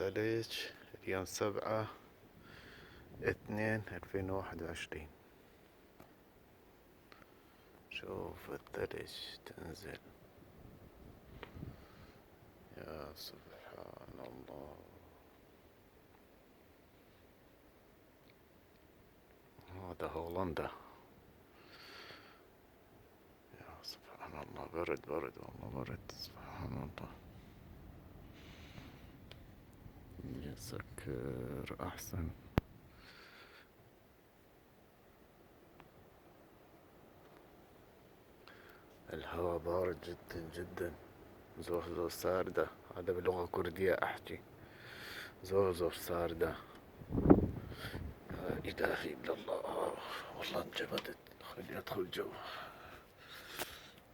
الثلج. اليوم 7/2/2021. شوف الثلج تنزل، يا سبحان الله. هذا هولندا. يا سبحان الله، برد برد والله، برد سبحان الله. يسكر أحسن. الهواء بارد جدا جدا. زوزو ساردة، هذا باللغة كردية أحكي. زوزو ساردة. لا إله إلا الله، والله انجمدت. خلي أدخل جو.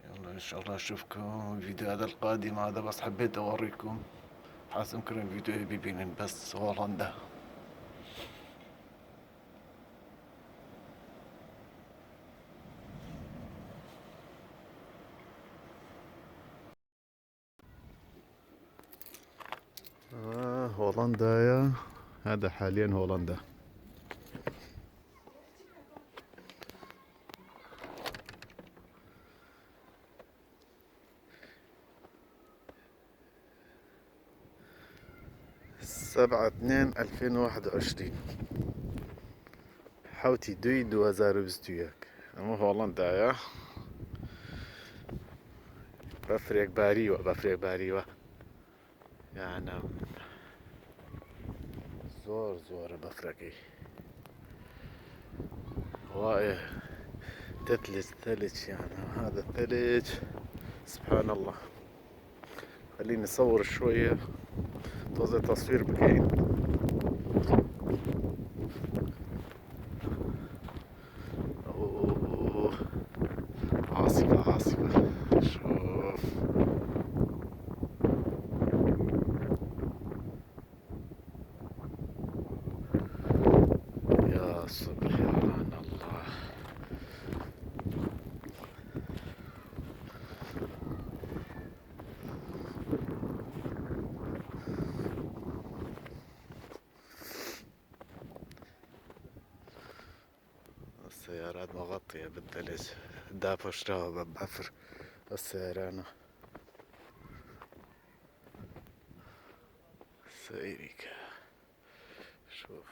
يلا إن شاء الله أشوفكم الفيديو هذا القادم. هذا بس حبيت أوريكم حاسم كريم فيديو بيبين بس هولندا. هولندا يا هذا حاليا هولندا. سبعة اثنين 2021. حوتي دوي 2022. اما هولندا يا بفريق باريوة يعني زور بفرقي وايه. ثلج يعني، هذا الثلج سبحان الله. خليني اصور شوية طوز تصوير بكين. أوه. عاصفة شوف. يا سبحان الله. السيارات مغطية بالثلج. دافش راه بفر السيرانة سيريك. شوف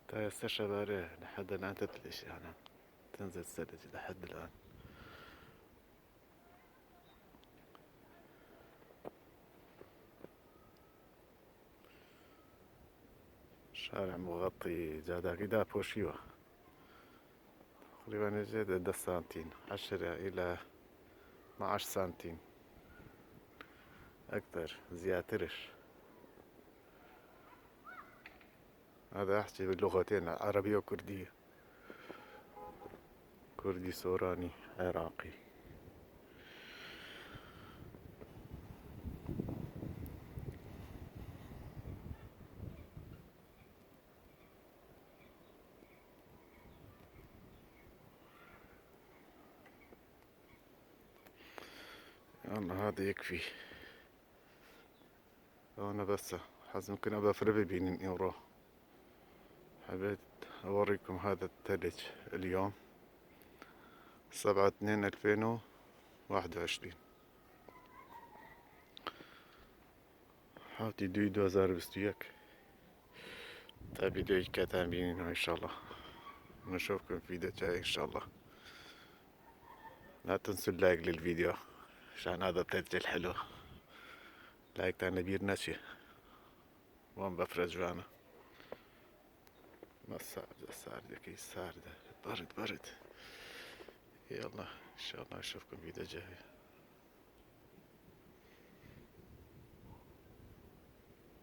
تا استشعر لحد الآن تثلج يعني، تنزل الثلج لحد الآن. شارع مغطي جادا كده بوشيوة تقريبا يزيد 10 سنتين، 10 إلى 12 سنتين أكثر زياترش. هذا أحكي باللغتين عربية وكردية، كردي سوراني عراقي. يلا هذا يكفي. أنا بس حاسس ممكن أبقى في ربي بين يورو. حبيت أوريكم هذا الثلج اليوم 7/2/2021. حاولت دوي 2022. طيب فيديو كتابين إن شاء الله. نشوفكم في فيديو جاي إن شاء الله. لا تنسوا اللايك للفيديو عشان هذا الثلج الحلو. لايك تاع نبيل نشي وين بفرج وانا ما الساردة برد. يلا ان شاء الله اشوفكم فيديو جاي.